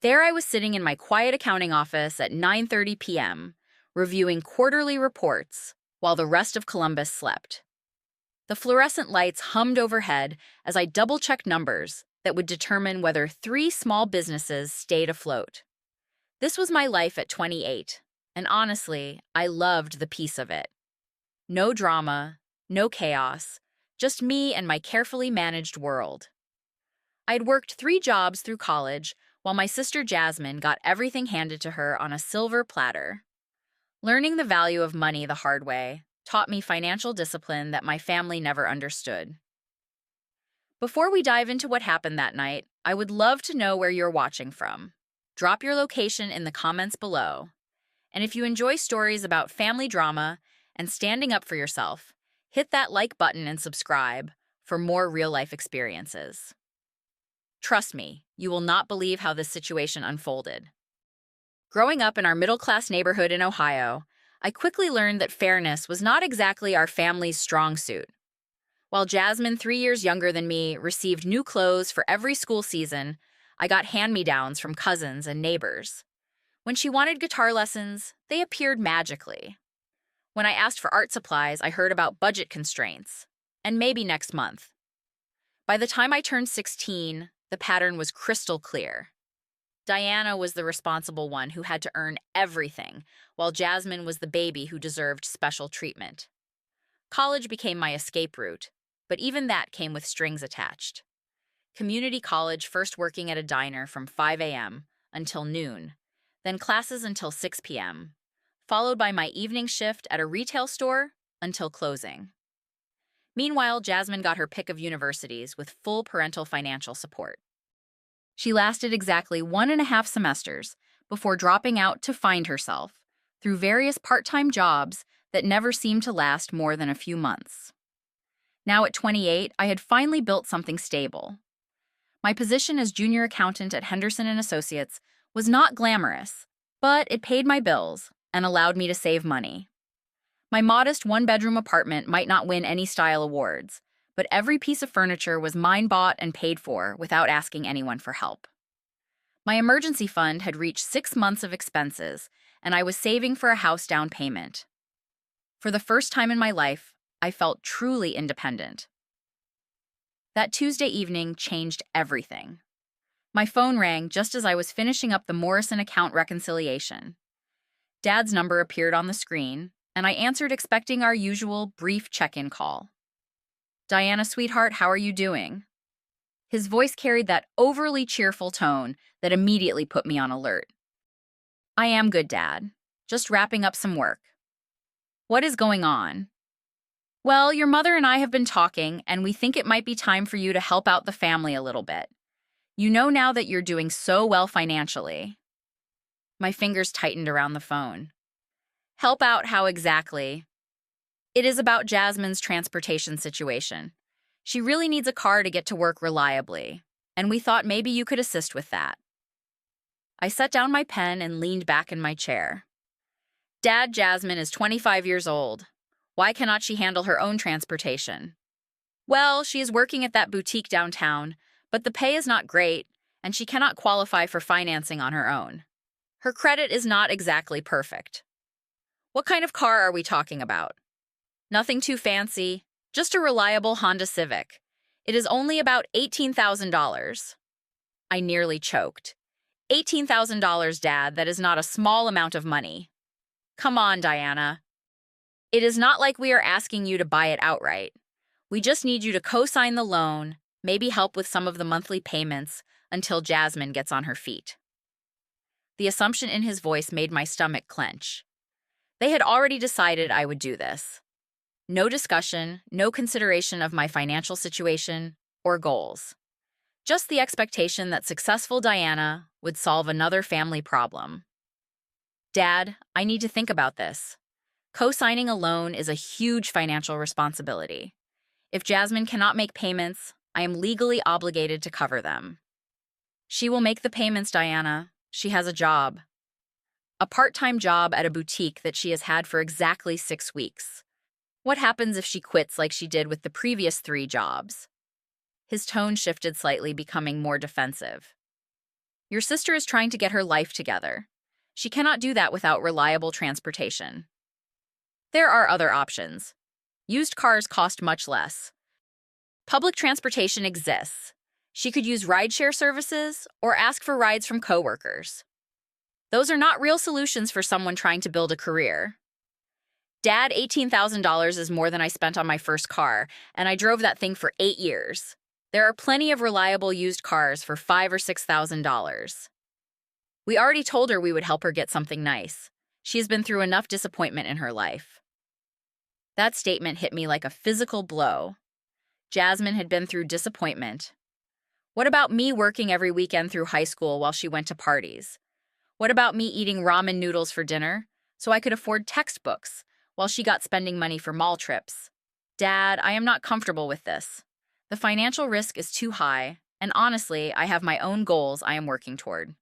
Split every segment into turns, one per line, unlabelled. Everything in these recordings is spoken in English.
There I was sitting in my quiet accounting office at 9:30 p.m., reviewing quarterly reports while the rest of Columbus slept. The fluorescent lights hummed overhead as I double-checked numbers that would determine whether three small businesses stayed afloat. This was my life at 28, and honestly, I loved the peace of it. No drama, no chaos, just me and my carefully managed world. I'd worked 3 jobs through college, while my sister Jasmine got everything handed to her on a silver platter. Learning the value of money the hard way taught me financial discipline that my family never understood. Before we dive into what happened that night, I would love to know where you're watching from. Drop your location in the comments below. And if you enjoy stories about family drama and standing up for yourself, hit that like button and subscribe for more real-life experiences. Trust me, you will not believe how this situation unfolded. Growing up in our middle-class neighborhood in Ohio, I quickly learned that fairness was not exactly our family's strong suit. While Jasmine, 3 years younger than me, received new clothes for every school season, I got hand-me-downs from cousins and neighbors. When she wanted guitar lessons, they appeared magically. When I asked for art supplies, I heard about budget constraints, and maybe next month. By the time I turned 16, the pattern was crystal clear. Diana was the responsible one who had to earn everything, while Jasmine was the baby who deserved special treatment. College became my escape route, but even that came with strings attached. Community college, first working at a diner from 5 a.m. until noon, then classes until 6 p.m., followed by my evening shift at a retail store until closing. Meanwhile, Jasmine got her pick of universities with full parental financial support. She lasted exactly 1.5 semesters before dropping out to find herself through various part-time jobs that never seemed to last more than a few months. Now at 28, I had finally built something stable. My position as junior accountant at Henderson & Associates was not glamorous, but it paid my bills and allowed me to save money. My modest one-bedroom apartment might not win any style awards, but every piece of furniture was mine, bought and paid for without asking anyone for help. My emergency fund had reached 6 months of expenses, and I was saving for a house down payment. For the first time in my life, I felt truly independent. That Tuesday evening changed everything. My phone rang just as I was finishing up the Morrison account reconciliation. Dad's number appeared on the screen, and I answered expecting our usual brief check-in call. "Diana, sweetheart, how are you doing?" His voice carried that overly cheerful tone that immediately put me on alert. "I am good, Dad. Just wrapping up some work." "What is going on?" "Well, your mother and I have been talking, and we think it might be time for you to help out the family a little bit. You know now that you're doing so well financially." My fingers tightened around the phone. "Help out how exactly?" "It is about Jasmine's transportation situation. She really needs a car to get to work reliably, and we thought maybe you could assist with that." I set down my pen and leaned back in my chair. "Dad, Jasmine is 25 years old. Why cannot she handle her own transportation?" "Well, she is working at that boutique downtown, but the pay is not great, and she cannot qualify for financing on her own. Her credit is not exactly perfect." "What kind of car are we talking about?" "Nothing too fancy, just a reliable Honda Civic. It is only about $18,000. I nearly choked. $18,000, Dad, that is not a small amount of money. Come on, Diana. It is not like we are asking you to buy it outright. We just need you to co-sign the loan, maybe help with some of the monthly payments until Jasmine gets on her feet." The assumption in his voice made my stomach clench. They had already decided I would do this. No discussion, no consideration of my financial situation or goals. Just the expectation that successful Diana would solve another family problem. "Dad, I need to think about this. Co-signing a loan is a huge financial responsibility. If Jasmine cannot make payments, I am legally obligated to cover them." "She will make the payments, Diana. She has a job." "A part-time job at a boutique that she has had for exactly 6 weeks. What happens if she quits like she did with the previous 3 jobs? His tone shifted slightly, becoming more defensive. Your sister is trying to get her life together. She cannot do that without reliable transportation. There are other options. Used cars cost much less. Public transportation exists. She could use rideshare services or ask for rides from coworkers. Those are not real solutions for someone trying to build a career. Dad, $18,000 is more than I spent on my first car, and I drove that thing for 8 years. There are plenty of reliable used cars for $5,000 or $6,000. We already told her we would help her get something nice. She has been through enough disappointment in her life. That statement hit me like a physical blow. Jasmine had been through disappointment. What about me working every weekend through high school while she went to parties? What about me eating ramen noodles for dinner so I could afford textbooks while she got spending money for mall trips? Dad, I am not comfortable with this. The financial risk is too high, and honestly, I have my own goals I am working toward.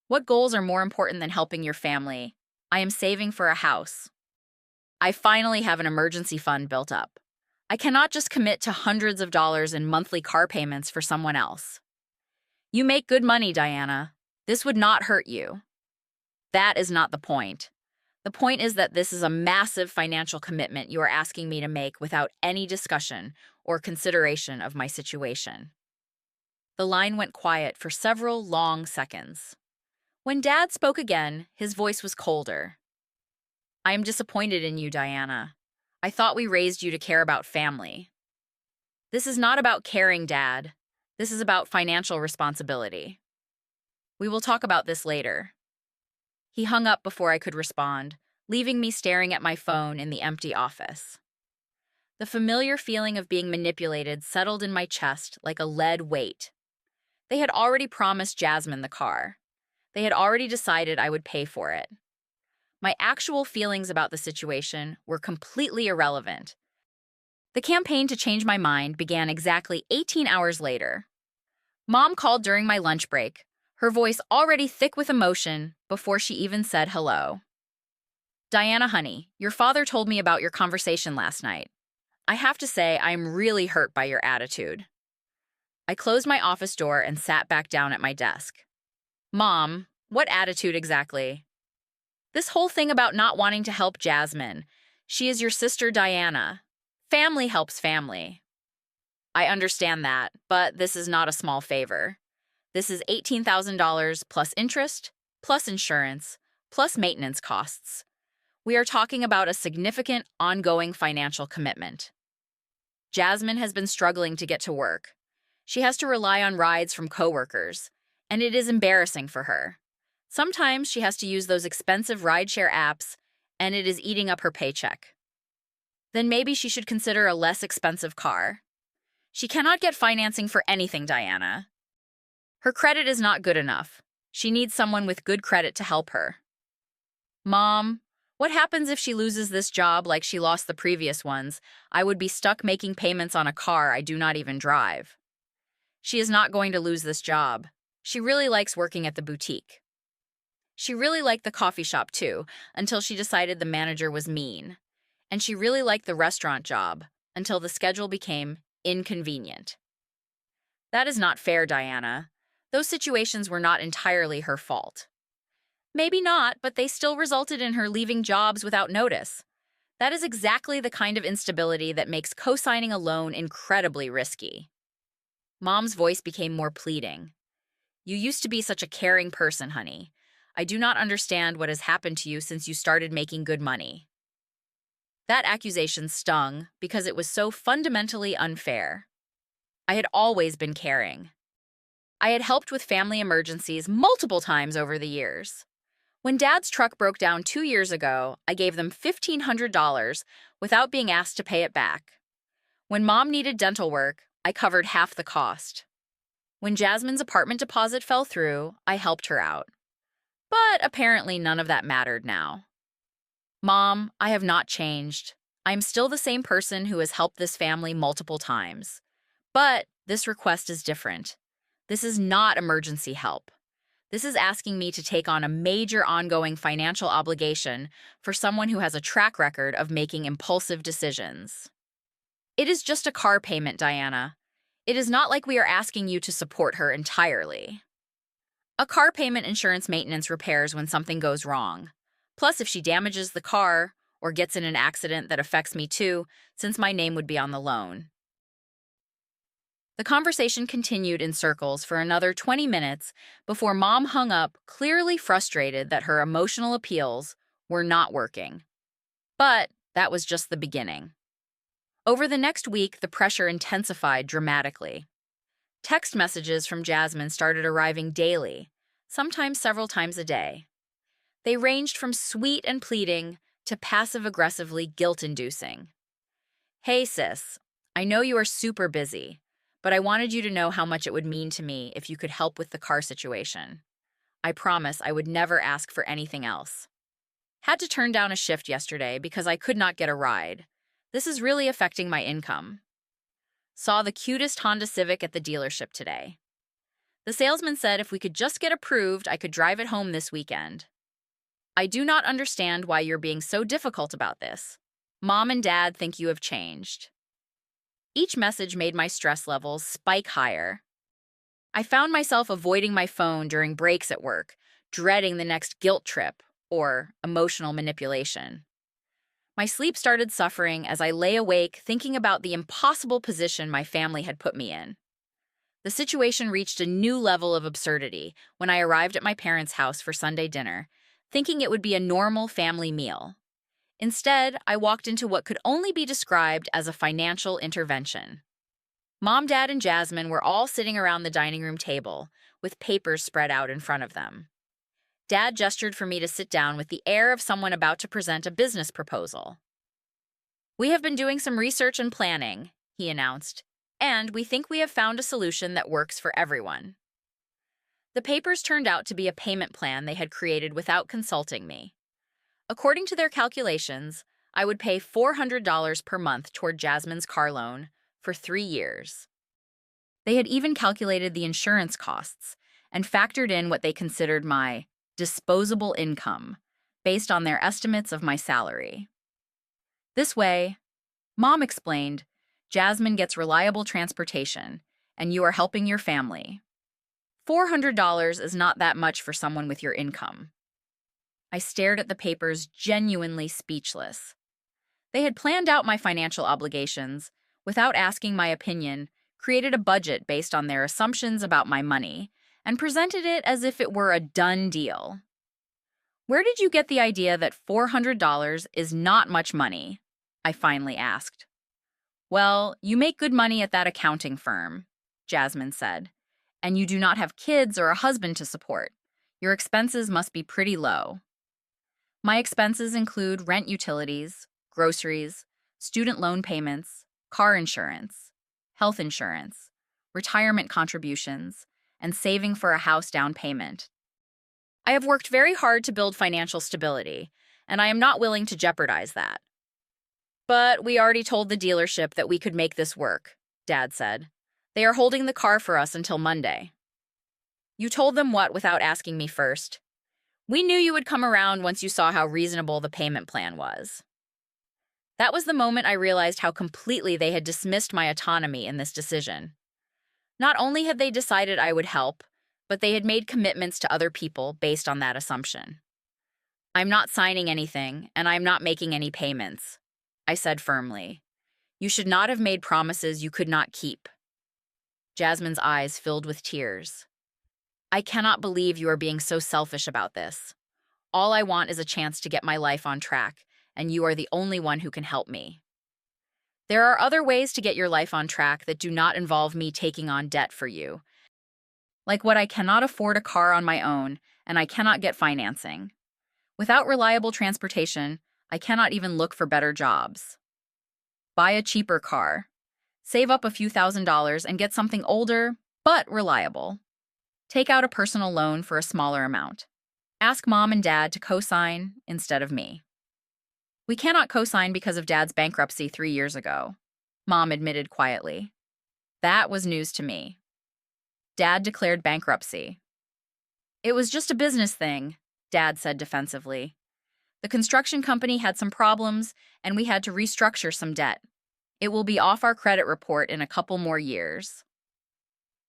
What goals are more important than helping your family? I am saving for a house. I finally have an emergency fund built up. I cannot just commit to hundreds of dollars in monthly car payments for someone else. You make good money, Diana. This would not hurt you. That is not the point. The point is that this is a massive financial commitment you are asking me to make without any discussion or consideration of my situation. The line went quiet for several long seconds. When Dad spoke again, his voice was colder. I am disappointed in you, Diana. I thought we raised you to care about family. This is not about caring, Dad. This is about financial responsibility. We will talk about this later. He hung up before I could respond, leaving me staring at my phone in the empty office. The familiar feeling of being manipulated settled in my chest like a lead weight. They had already promised Jasmine the car. They had already decided I would pay for it. My actual feelings about the situation were completely irrelevant. The campaign to change my mind began exactly 18 hours later. Mom called during my lunch break, her voice already thick with emotion before she even said hello. Diana, honey, your father told me about your conversation last night. I have to say, I am really hurt by your attitude. I closed my office door and sat back down at my desk. Mom, what attitude exactly? This whole thing about not wanting to help Jasmine. She is your sister, Diana. Family helps family. I understand that, but this is not a small favor. This is $18,000 plus interest, plus insurance, plus maintenance costs. We are talking about a significant, ongoing financial commitment. Jasmine has been struggling to get to work. She has to rely on rides from coworkers, and it is embarrassing for her. Sometimes she has to use those expensive rideshare apps, and it is eating up her paycheck. Then maybe she should consider a less expensive car. She cannot get financing for anything, Diana. Her credit is not good enough. She needs someone with good credit to help her. Mom, what happens if she loses this job like she lost the previous ones? I would be stuck making payments on a car I do not even drive. She is not going to lose this job. She really likes working at the boutique. She really liked the coffee shop too, until she decided the manager was mean. And she really liked the restaurant job, until the schedule became inconvenient. That is not fair, Diana. Those situations were not entirely her fault. Maybe not, but they still resulted in her leaving jobs without notice. That is exactly the kind of instability that makes co-signing a loan incredibly risky. Mom's voice became more pleading. You used to be such a caring person, honey. I do not understand what has happened to you since you started making good money. That accusation stung because it was so fundamentally unfair. I had always been caring. I had helped with family emergencies multiple times over the years. When Dad's truck broke down 2 years ago, I gave them $1,500 without being asked to pay it back. When Mom needed dental work, I covered half the cost. When Jasmine's apartment deposit fell through, I helped her out. But apparently none of that mattered now. Mom, I have not changed. I am still the same person who has helped this family multiple times. But this request is different. This is not emergency help. This is asking me to take on a major ongoing financial obligation for someone who has a track record of making impulsive decisions. It is just a car payment, Diana. It is not like we are asking you to support her entirely. A car payment, insurance, maintenance, repairs when something goes wrong. Plus, if she damages the car or gets in an accident that affects me too, since my name would be on the loan. The conversation continued in circles for another 20 minutes before Mom hung up, clearly frustrated that her emotional appeals were not working. But that was just the beginning. Over the next week, the pressure intensified dramatically. Text messages from Jasmine started arriving daily, sometimes several times a day. They ranged from sweet and pleading to passive-aggressively guilt-inducing. "Hey sis, I know you are super busy, but I wanted you to know how much it would mean to me if you could help with the car situation. I promise I would never ask for anything else. Had to turn down a shift yesterday because I could not get a ride. This is really affecting my income. Saw the cutest Honda Civic at the dealership today. The salesman said if we could just get approved, I could drive it home this weekend. I do not understand why you're being so difficult about this. Mom and Dad think you have changed." Each message made my stress levels spike higher. I found myself avoiding my phone during breaks at work, dreading the next guilt trip or emotional manipulation. My sleep started suffering as I lay awake thinking about the impossible position my family had put me in. The situation reached a new level of absurdity when I arrived at my parents' house for Sunday dinner, thinking it would be a normal family meal. Instead, I walked into what could only be described as a financial intervention. Mom, Dad, and Jasmine were all sitting around the dining room table, with papers spread out in front of them. Dad gestured for me to sit down with the air of someone about to present a business proposal. "We have been doing some research and planning," he announced, "and we think we have found a solution that works for everyone." The papers turned out to be a payment plan they had created without consulting me. According to their calculations, I would pay $400 per month toward Jasmine's car loan for 3 years. They had even calculated the insurance costs and factored in what they considered my disposable income based on their estimates of my salary. This way, Mom explained, Jasmine gets reliable transportation, and you are helping your family. $400 is not that much for someone with your income. I stared at the papers, genuinely speechless. They had planned out my financial obligations, without asking my opinion, created a budget based on their assumptions about my money, and presented it as if it were a done deal. "Where did you get the idea that $400 is not much money?" I finally asked. "Well, you make good money at that accounting firm," Jasmine said, "and you do not have kids or a husband to support. Your expenses must be pretty low." My expenses include rent, utilities, groceries, student loan payments, car insurance, health insurance, retirement contributions, and saving for a house down payment. I have worked very hard to build financial stability, and I am not willing to jeopardize that. "But we already told the dealership that we could make this work," Dad said. "They are holding the car for us until Monday." "You told them what without asking me first?" "We knew you would come around once you saw how reasonable the payment plan was." That was the moment I realized how completely they had dismissed my autonomy in this decision. Not only had they decided I would help, but they had made commitments to other people based on that assumption. "I'm not signing anything, and I'm not making any payments," I said firmly. "You should not have made promises you could not keep." Jasmine's eyes filled with tears. "I cannot believe you are being so selfish about this. All I want is a chance to get my life on track, and you are the only one who can help me. There are other ways to get your life on track that do not involve me taking on debt for you. Like what I cannot afford a car on my own, and I cannot get financing. Without reliable transportation, I cannot even look for better jobs. Buy a cheaper car. Save up a few $1,000s and get something older, but reliable. Take out a personal loan for a smaller amount. Ask Mom and Dad to co-sign instead of me." "We cannot co-sign because of Dad's bankruptcy 3 years ago," Mom admitted quietly. That was news to me. Dad declared bankruptcy. "It was just a business thing," Dad said defensively. "The construction company had some problems, and we had to restructure some debt. It will be off our credit report in a couple more years."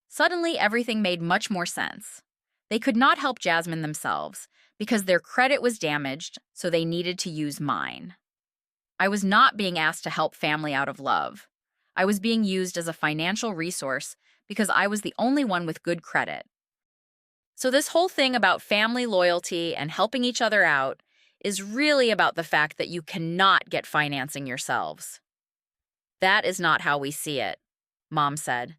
Suddenly, everything made much more sense. They could not help Jasmine themselves because their credit was damaged, so they needed to use mine. I was not being asked to help family out of love. I was being used as a financial resource because I was the only one with good credit. So this whole thing about family loyalty and helping each other out is really about the fact that you cannot get financing yourselves. That is not how we see it, Mom said.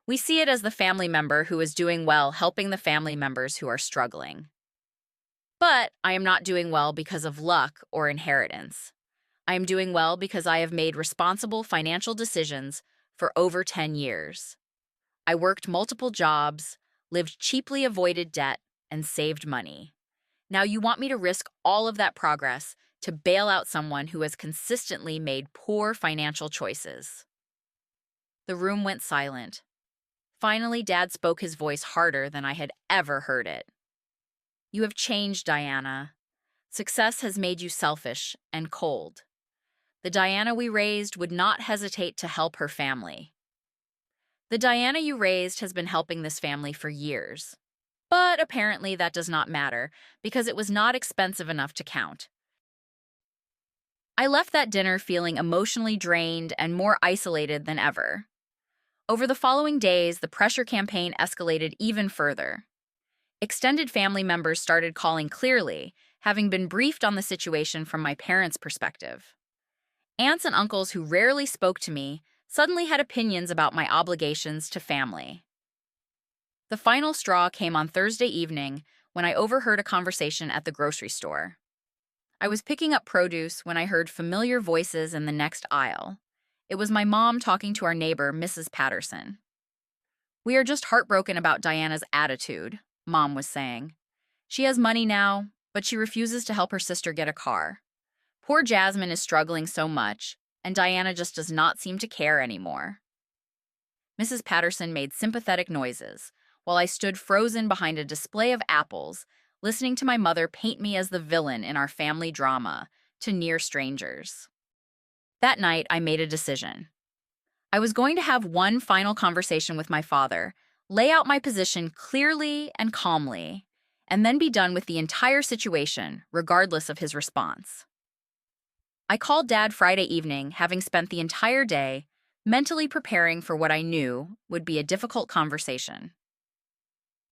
We see it as the family member who is doing well helping the family members who are struggling. But I am not doing well because of luck or inheritance. I am doing well because I have made responsible financial decisions for over 10 years. I worked multiple jobs, lived cheaply, avoided debt, and saved money. Now you want me to risk all of that progress to bail out someone who has consistently made poor financial choices. The room went silent. Finally, Dad spoke, his voice harder than I had ever heard it. You have changed, Diana. Success has made you selfish and cold. The Diana we raised would not hesitate to help her family. The Diana you raised has been helping this family for years. But apparently that does not matter because it was not expensive enough to count. I left that dinner feeling emotionally drained and more isolated than ever. Over the following days, the pressure campaign escalated even further. Extended family members started calling clearly, having been briefed on the situation from my parents' perspective. Aunts and uncles who rarely spoke to me suddenly had opinions about my obligations to family. The final straw came on Thursday evening when I overheard a conversation at the grocery store. I was picking up produce when I heard familiar voices in the next aisle. It was my mom talking to our neighbor, Mrs. Patterson. "We are just heartbroken about Diana's attitude," Mom was saying. "She has money now, but she refuses to help her sister get a car. Poor Jasmine is struggling so much, and Diana just does not seem to care anymore." Mrs. Patterson made sympathetic noises, while I stood frozen behind a display of apples, listening to my mother paint me as the villain in our family drama to near strangers. That night, I made a decision. I was going to have one final conversation with my father, lay out my position clearly and calmly, and then be done with the entire situation, regardless of his response. I called Dad Friday evening, having spent the entire day mentally preparing for what I knew would be a difficult conversation.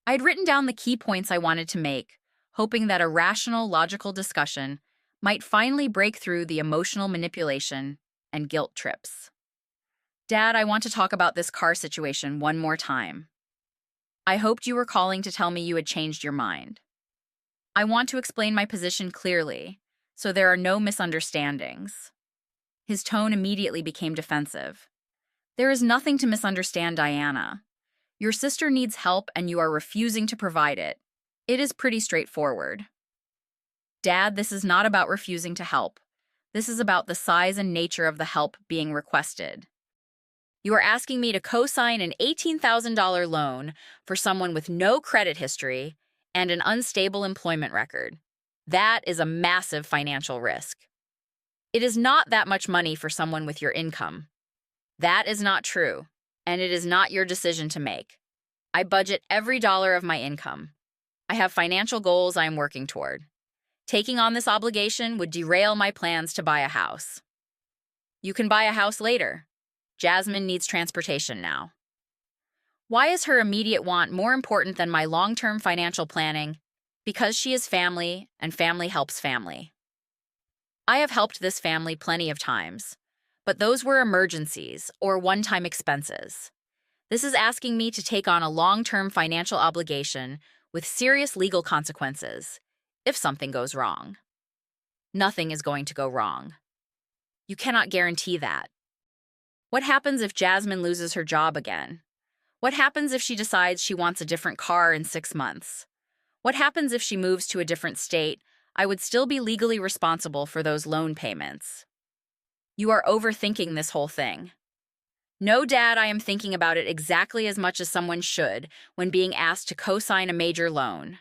I had written down the key points I wanted to make, hoping that a rational, logical discussion might finally break through the emotional manipulation and guilt trips. "Dad, I want to talk about this car situation one more time. I hoped you were calling to tell me you had changed your mind. I want to explain my position clearly, so there are no misunderstandings." His tone immediately became defensive. "There is nothing to misunderstand, Diana. Your sister needs help and you are refusing to provide it. It is pretty straightforward." "Dad, this is not about refusing to help. This is about the size and nature of the help being requested. You are asking me to co-sign an $18,000 loan for someone with no credit history and an unstable employment record. That is a massive financial risk. It is not that much money for someone with your income. That is not true, and it is not your decision to make. I budget every dollar of my income. I have financial goals I am working toward. Taking on this obligation would derail my plans to buy a house. You can buy a house later. Jasmine needs transportation now. Why is her immediate want more important than my long-term financial planning? Because she is family, and family helps family. I have helped this family plenty of times, but those were emergencies or one-time expenses. This is asking me to take on a long-term financial obligation with serious legal consequences if something goes wrong. Nothing is going to go wrong. You cannot guarantee that. What happens if Jasmine loses her job again? What happens if she decides she wants a different car in 6 months? What happens if she moves to a different state? I would still be legally responsible for those loan payments. You are overthinking this whole thing. No, Dad, I am thinking about it exactly as much as someone should when being asked to co-sign a major loan.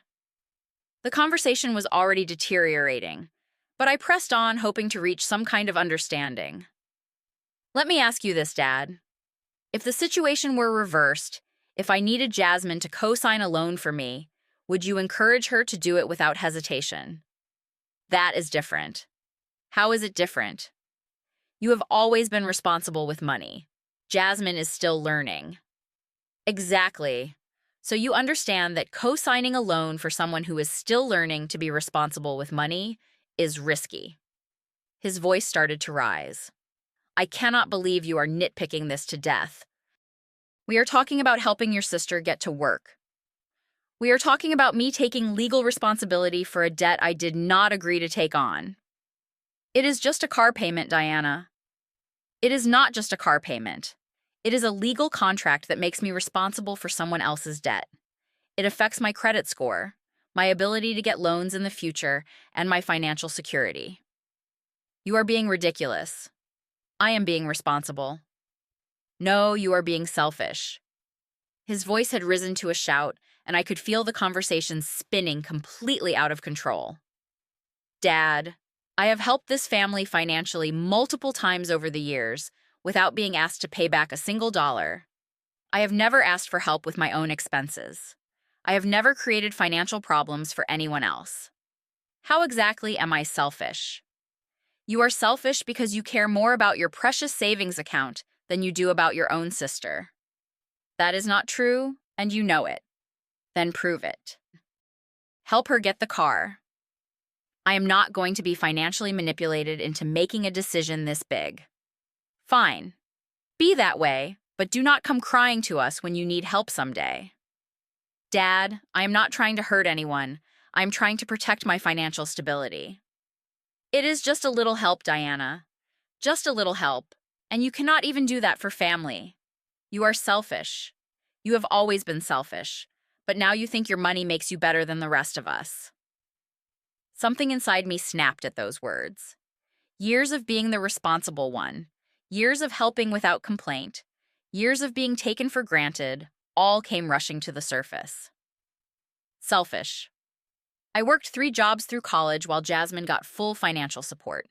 The conversation was already deteriorating, but I pressed on, hoping to reach some kind of understanding. "Let me ask you this, Dad. If the situation were reversed, if I needed Jasmine to co-sign a loan for me, Would you encourage her to do it without hesitation? That is different. How is it different? You have always been responsible with money. Jasmine is still learning. Exactly. So you understand that co-signing a loan for someone who is still learning to be responsible with money is risky. His voice started to rise. I cannot believe you are nitpicking this to death. We are talking about helping your sister get to work. We are talking about me taking legal responsibility for a debt I did not agree to take on. It is just a car payment, Diana. It is not just a car payment. It is a legal contract that makes me responsible for someone else's debt. It affects my credit score, my ability to get loans in the future, and my financial security. You are being ridiculous. I am being responsible. No, you are being selfish. His voice had risen to a shout, and I could feel the conversation spinning completely out of control. Dad, I have helped this family financially multiple times over the years without being asked to pay back a single dollar. I have never asked for help with my own expenses. I have never created financial problems for anyone else. How exactly am I selfish? You are selfish because you care more about your precious savings account than you do about your own sister. That is not true, and you know it. Then prove it. Help her get the car. I am not going to be financially manipulated into making a decision this big. Fine. Be that way, but do not come crying to us when you need help someday. Dad, I am not trying to hurt anyone. I am trying to protect my financial stability. It is just a little help, Diana. Just a little help. And you cannot even do that for family. You are selfish. You have always been selfish, but now you think your money makes you better than the rest of us. Something inside me snapped at those words. Years of being the responsible one, years of helping without complaint, years of being taken for granted, all came rushing to the surface. Selfish. I worked 3 jobs through college while Jasmine got full financial support.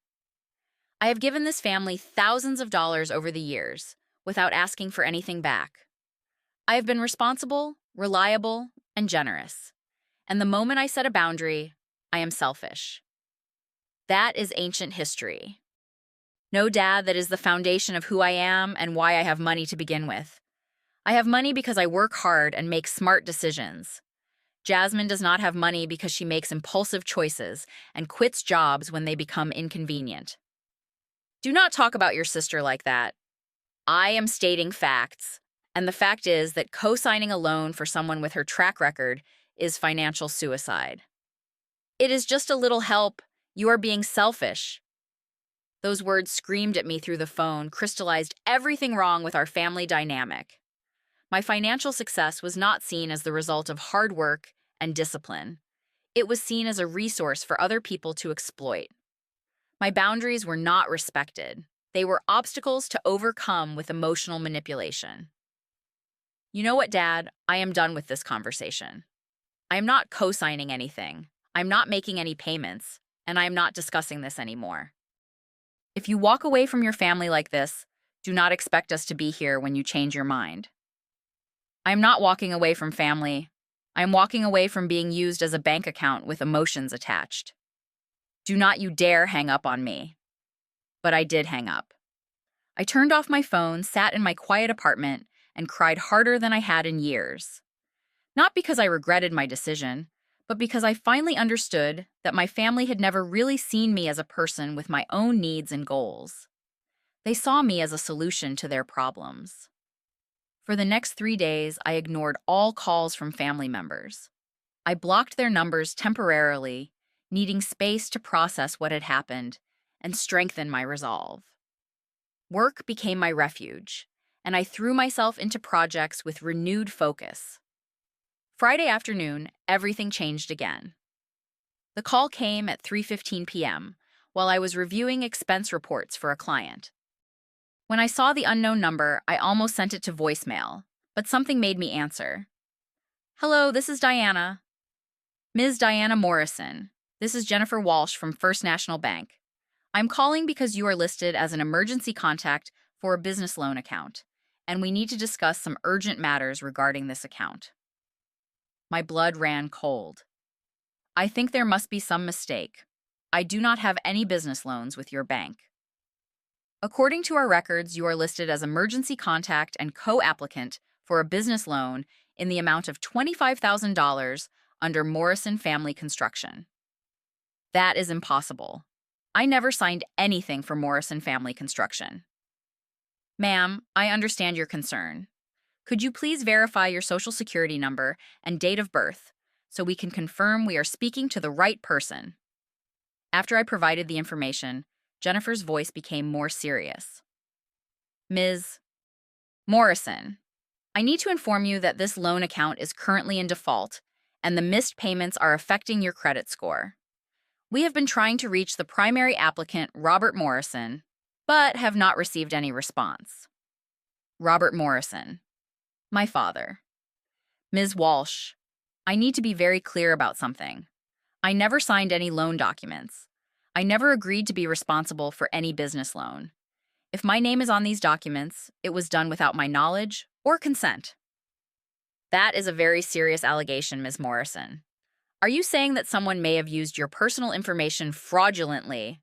I have given this family thousands of dollars over the years without asking for anything back. I have been responsible, reliable, and generous. And the moment I set a boundary, I am selfish. That is ancient history. No, Dad, that is the foundation of who I am and why I have money to begin with. I have money because I work hard and make smart decisions. Jasmine does not have money because she makes impulsive choices and quits jobs when they become inconvenient. Do not talk about your sister like that. I am stating facts, and the fact is that co-signing a loan for someone with her track record is financial suicide. It is just a little help. You are being selfish. Those words screamed at me through the phone, crystallized everything wrong with our family dynamic. My financial success was not seen as the result of hard work and discipline. It was seen as a resource for other people to exploit. My boundaries were not respected. They were obstacles to overcome with emotional manipulation. You know what, Dad? I am done with this conversation. I am not co-signing anything. I'm not making any payments, and I am not discussing this anymore. If you walk away from your family like this, do not expect us to be here when you change your mind. I am not walking away from family. I am walking away from being used as a bank account with emotions attached. Do not you dare hang up on me. But I did hang up. I turned off my phone, sat in my quiet apartment, and cried harder than I had in years. Not because I regretted my decision, but because I finally understood that my family had never really seen me as a person with my own needs and goals. They saw me as a solution to their problems. For the next 3 days, I ignored all calls from family members. I blocked their numbers temporarily, needing space to process what had happened and strengthen my resolve. Work became my refuge, and I threw myself into projects with renewed focus. Friday afternoon, everything changed again. The call came at 3:15 p.m. while I was reviewing expense reports for a client. When I saw the unknown number, I almost sent it to voicemail, but something made me answer. Hello, this is Diana. Ms. Diana Morrison. This is Jennifer Walsh from First National Bank. I'm calling because you are listed as an emergency contact for a business loan account, and we need to discuss some urgent matters regarding this account. My blood ran cold. I think there must be some mistake. I do not have any business loans with your bank. According to our records, you are listed as emergency contact and co-applicant for a business loan in the amount of $25,000 under Morrison Family Construction. That is impossible. I never signed anything for Morrison Family Construction. Ma'am, I understand your concern. Could you please verify your social security number and date of birth so we can confirm we are speaking to the right person? After I provided the information, Jennifer's voice became more serious. Ms. Morrison, I need to inform you that this loan account is currently in default and the missed payments are affecting your credit score. We have been trying to reach the primary applicant, Robert Morrison, but have not received any response. Robert Morrison, my father. Ms. Walsh, I need to be very clear about something. I never signed any loan documents. I never agreed to be responsible for any business loan. If my name is on these documents, it was done without my knowledge or consent. That is a very serious allegation, Ms. Morrison. Are you saying that someone may have used your personal information fraudulently?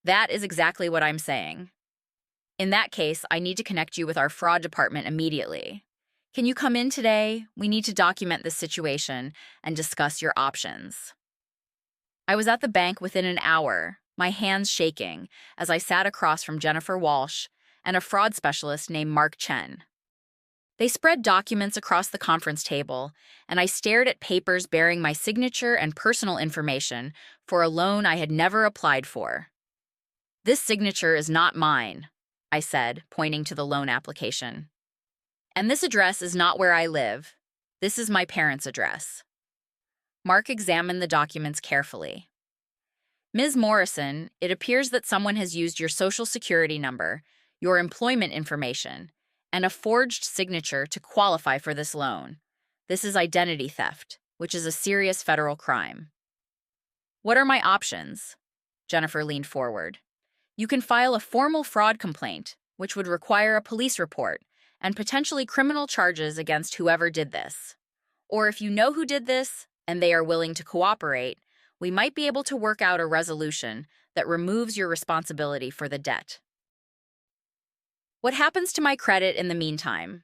That is exactly what I'm saying. In that case, I need to connect you with our fraud department immediately. Can you come in today? We need to document this situation and discuss your options. I was at the bank within an hour, my hands shaking, as I sat across from Jennifer Walsh and a fraud specialist named Mark Chen. They spread documents across the conference table, and I stared at papers bearing my signature and personal information for a loan I had never applied for. This signature is not mine, I said, pointing to the loan application. And this address is not where I live. This is my parents' address. Mark examined the documents carefully. Ms. Morrison, it appears that someone has used your social security number, your employment information, and a forged signature to qualify for this loan. This is identity theft, which is a serious federal crime. What are my options? Jennifer leaned forward. You can file a formal fraud complaint, which would require a police report and potentially criminal charges against whoever did this. Or if you know who did this, and they are willing to cooperate, we might be able to work out a resolution that removes your responsibility for the debt. What happens to my credit in the meantime?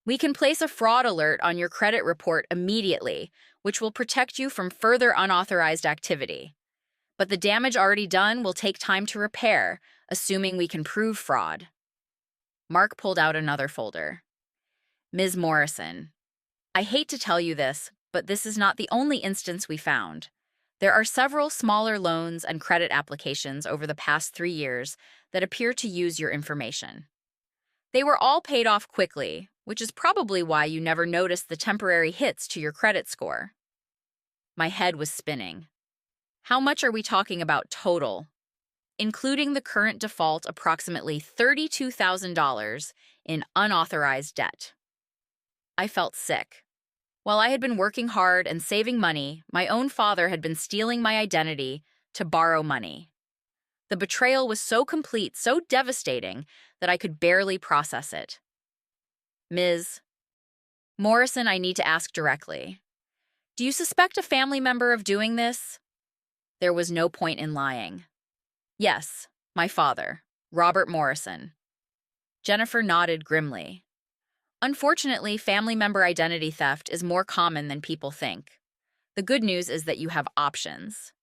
We can place a fraud alert on your credit report immediately, which will protect you from further unauthorized activity. But the damage already done will take time to repair, assuming we can prove fraud. Mark pulled out another folder. Ms. Morrison, I hate to tell you this, but this is not the only instance we found. There are several smaller loans and credit applications over the past 3 years that appear to use your information. They were all paid off quickly, which is probably why you never noticed the temporary hits to your credit score. My head was spinning. How much are we talking about total? Including the current default, approximately $32,000 in unauthorized debt. I felt sick. While I had been working hard and saving money, my own father had been stealing my identity to borrow money. The betrayal was so complete, so devastating, that I could barely process it. Ms. Morrison, I need to ask directly. Do you suspect a family member of doing this? There was no point in lying. Yes, my father, Robert Morrison. Jennifer nodded grimly. Unfortunately, family member identity theft is more common than people think. The good news is that you have options.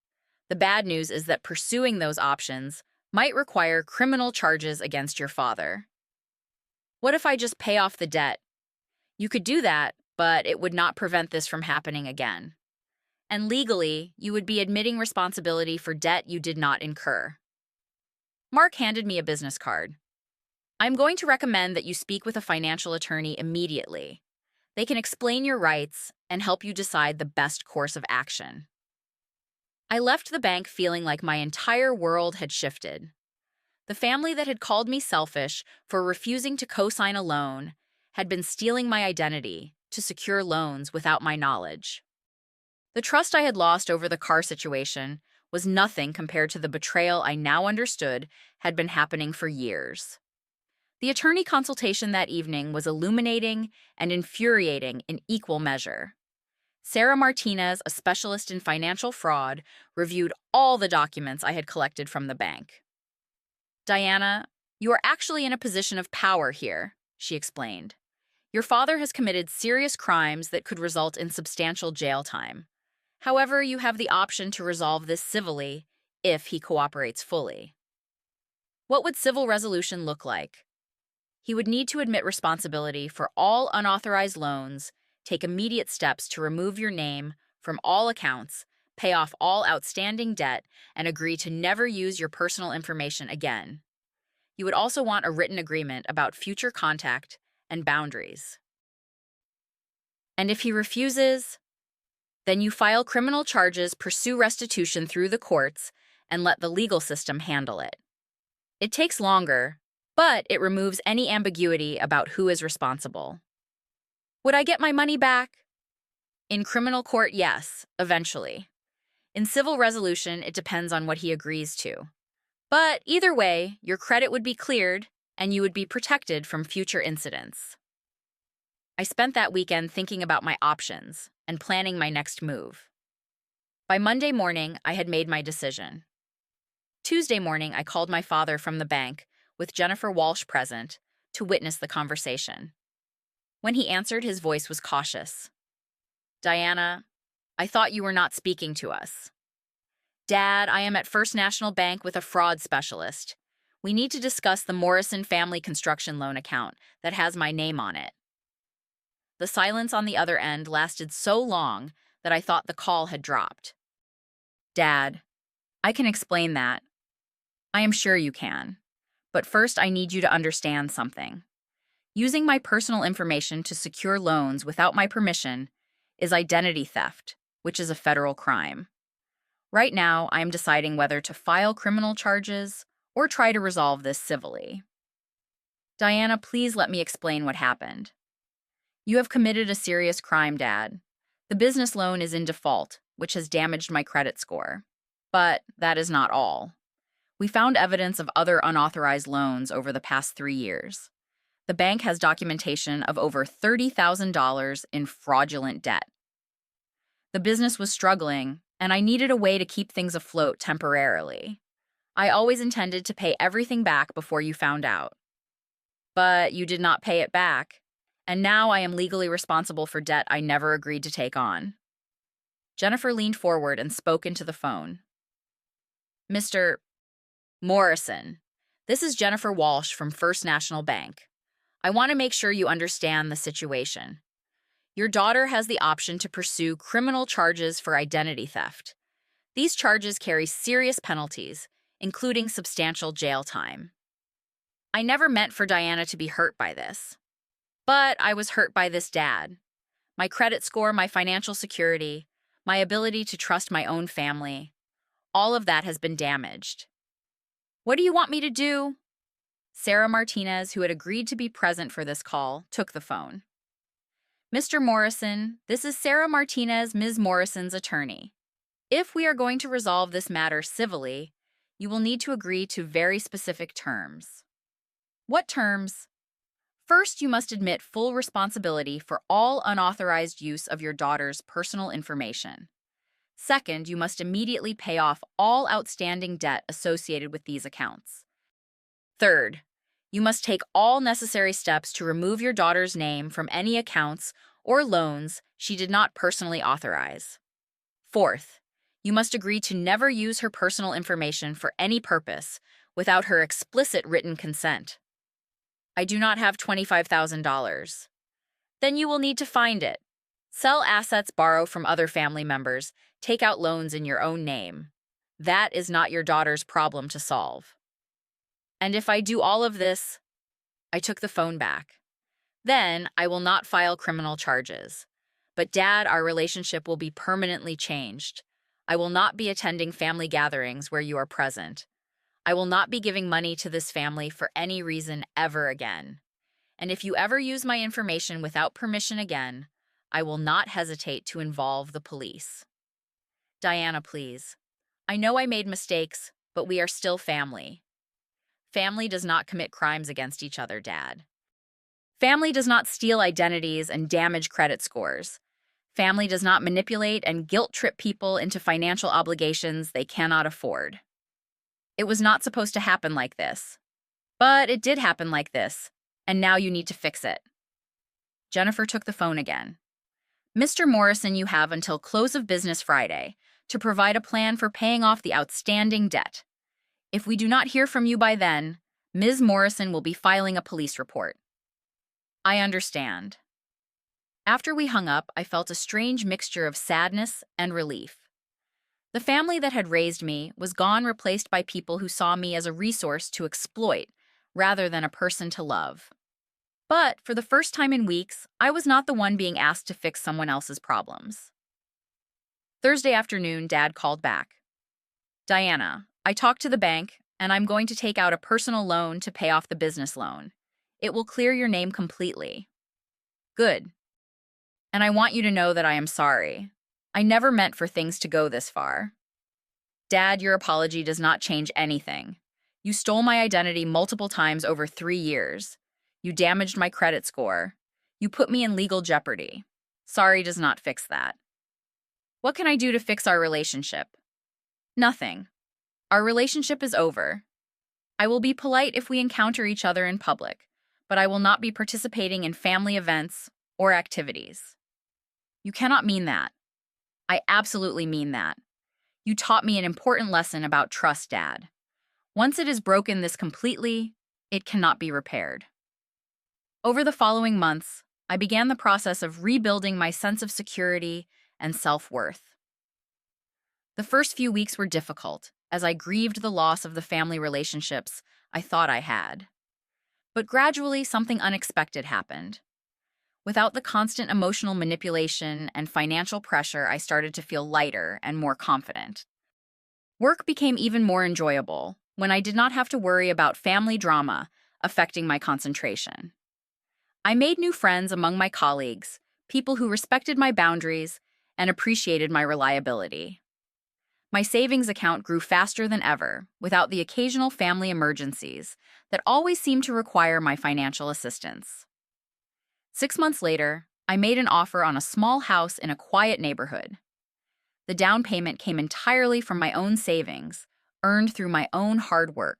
The bad news is that pursuing those options might require criminal charges against your father. What if I just pay off the debt? You could do that, but it would not prevent this from happening again. And legally, you would be admitting responsibility for debt you did not incur. Mark handed me a business card. I'm going to recommend that you speak with a financial attorney immediately. They can explain your rights and help you decide the best course of action. I left the bank feeling like my entire world had shifted. The family that had called me selfish for refusing to co-sign a loan had been stealing my identity to secure loans without my knowledge. The trust I had lost over the car situation was nothing compared to the betrayal I now understood had been happening for years. The attorney consultation that evening was illuminating and infuriating in equal measure. Sarah Martinez, a specialist in financial fraud, reviewed all the documents I had collected from the bank. Diana, you are actually in a position of power here, she explained. Your father has committed serious crimes that could result in substantial jail time. However, you have the option to resolve this civilly if he cooperates fully. What would civil resolution look like? He would need to admit responsibility for all unauthorized loans, take immediate steps to remove your name from all accounts, pay off all outstanding debt, and agree to never use your personal information again. You would also want a written agreement about future contact and boundaries. And if he refuses, then you file criminal charges, pursue restitution through the courts, and let the legal system handle it. It takes longer, but it removes any ambiguity about who is responsible. Would I get my money back? In criminal court, yes, eventually. In civil resolution, it depends on what he agrees to. But either way, your credit would be cleared, and you would be protected from future incidents. I spent that weekend thinking about my options and planning my next move. By Monday morning, I had made my decision. Tuesday morning, I called my father from the bank, with Jennifer Walsh present, to witness the conversation. When he answered, his voice was cautious. Diana, I thought you were not speaking to us. Dad, I am at First National Bank with a fraud specialist. We need to discuss the Morrison Family Construction Loan account that has my name on it. The silence on the other end lasted so long that I thought the call had dropped. Dad, I can explain that. I am sure you can. But first, I need you to understand something. Using my personal information to secure loans without my permission is identity theft, which is a federal crime. Right now, I am deciding whether to file criminal charges or try to resolve this civilly. Diana, please let me explain what happened. You have committed a serious crime, Dad. The business loan is in default, which has damaged my credit score. But that is not all. We found evidence of other unauthorized loans over the past 3 years. The bank has documentation of over $30,000 in fraudulent debt. The business was struggling, and I needed a way to keep things afloat temporarily. I always intended to pay everything back before you found out. But you did not pay it back, and now I am legally responsible for debt I never agreed to take on. Jennifer leaned forward and spoke into the phone. Mr. Morrison, this is Jennifer Walsh from First National Bank. I want to make sure you understand the situation. Your daughter has the option to pursue criminal charges for identity theft. These charges carry serious penalties, including substantial jail time. I never meant for Diana to be hurt by this. But I was hurt by this, Dad. My credit score, my financial security, my ability to trust my own family, all of that has been damaged. What do you want me to do? Sarah Martinez, who had agreed to be present for this call, took the phone. Mr. Morrison, this is Sarah Martinez, Ms. Morrison's attorney. If we are going to resolve this matter civilly, you will need to agree to very specific terms. What terms? First, you must admit full responsibility for all unauthorized use of your daughter's personal information. Second, you must immediately pay off all outstanding debt associated with these accounts. Third, you must take all necessary steps to remove your daughter's name from any accounts or loans she did not personally authorize. Fourth, you must agree to never use her personal information for any purpose without her explicit written consent. I do not have $25,000. Then you will need to find it. Sell assets, borrow from other family members, take out loans in your own name. That is not your daughter's problem to solve. And if I do all of this, I took the phone back. Then I will not file criminal charges. But Dad, our relationship will be permanently changed. I will not be attending family gatherings where you are present. I will not be giving money to this family for any reason ever again. And if you ever use my information without permission again, I will not hesitate to involve the police. Diana, please. I know I made mistakes, but we are still family. Family does not commit crimes against each other, Dad. Family does not steal identities and damage credit scores. Family does not manipulate and guilt-trip people into financial obligations they cannot afford. It was not supposed to happen like this. But it did happen like this, and now you need to fix it. Jennifer took the phone again. Mr. Morrison, you have until close of business Friday to provide a plan for paying off the outstanding debt. If we do not hear from you by then, Ms. Morrison will be filing a police report. I understand. After we hung up, I felt a strange mixture of sadness and relief. The family that had raised me was gone, replaced by people who saw me as a resource to exploit rather than a person to love. But for the first time in weeks, I was not the one being asked to fix someone else's problems. Thursday afternoon, Dad called back. Diana, I talked to the bank, and I'm going to take out a personal loan to pay off the business loan. It will clear your name completely. Good. And I want you to know that I am sorry. I never meant for things to go this far. Dad, your apology does not change anything. You stole my identity multiple times over 3 years. You damaged my credit score. You put me in legal jeopardy. Sorry does not fix that. What can I do to fix our relationship? Nothing. Our relationship is over. I will be polite if we encounter each other in public, but I will not be participating in family events or activities. You cannot mean that. I absolutely mean that. You taught me an important lesson about trust, Dad. Once it is broken this completely, it cannot be repaired. Over the following months, I began the process of rebuilding my sense of security and self-worth. The first few weeks were difficult, as I grieved the loss of the family relationships I thought I had. But gradually, something unexpected happened. Without the constant emotional manipulation and financial pressure, I started to feel lighter and more confident. Work became even more enjoyable when I did not have to worry about family drama affecting my concentration. I made new friends among my colleagues, people who respected my boundaries and appreciated my reliability. My savings account grew faster than ever, without the occasional family emergencies that always seemed to require my financial assistance. 6 months later, I made an offer on a small house in a quiet neighborhood. The down payment came entirely from my own savings, earned through my own hard work.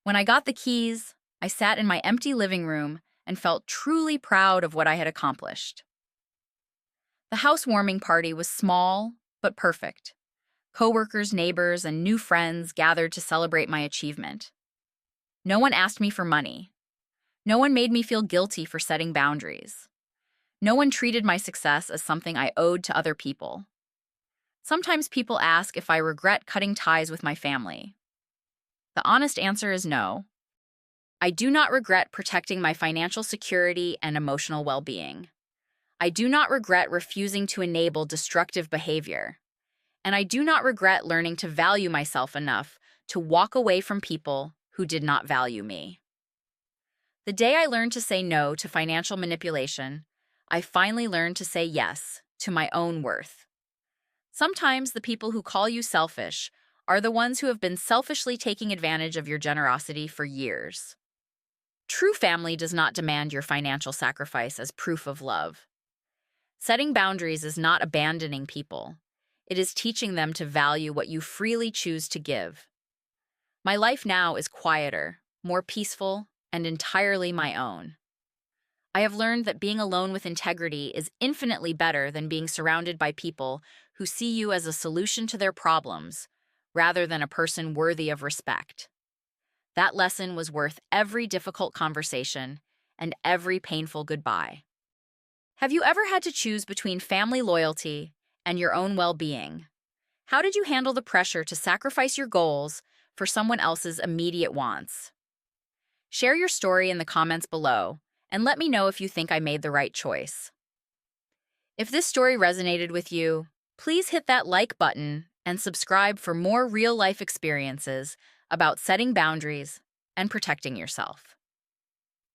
When I got the keys, I sat in my empty living room and felt truly proud of what I had accomplished. The housewarming party was small but perfect. Coworkers, neighbors, and new friends gathered to celebrate my achievement. No one asked me for money. No one made me feel guilty for setting boundaries. No one treated my success as something I owed to other people. Sometimes people ask if I regret cutting ties with my family. The honest answer is no. I do not regret protecting my financial security and emotional well-being. I do not regret refusing to enable destructive behavior. And I do not regret learning to value myself enough to walk away from people who did not value me. The day I learned to say no to financial manipulation, I finally learned to say yes to my own worth. Sometimes the people who call you selfish are the ones who have been selfishly taking advantage of your generosity for years. True family does not demand your financial sacrifice as proof of love. Setting boundaries is not abandoning people. It is teaching them to value what you freely choose to give. My life now is quieter, more peaceful, and entirely my own. I have learned that being alone with integrity is infinitely better than being surrounded by people who see you as a solution to their problems, rather than a person worthy of respect. That lesson was worth every difficult conversation and every painful goodbye. Have you ever had to choose between family loyalty and your own well-being? How did you handle the pressure to sacrifice your goals for someone else's immediate wants? Share your story in the comments below, and let me know if you think I made the right choice. If this story resonated with you, please hit that like button and subscribe for more real-life experiences about setting boundaries and protecting yourself.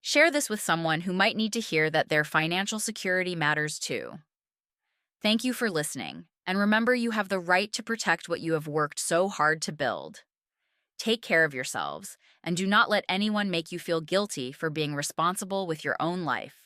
Share this with someone who might need to hear that their financial security matters too. Thank you for listening, and remember you have the right to protect what you have worked so hard to build. Take care of yourselves, and do not let anyone make you feel guilty for being responsible with your own life.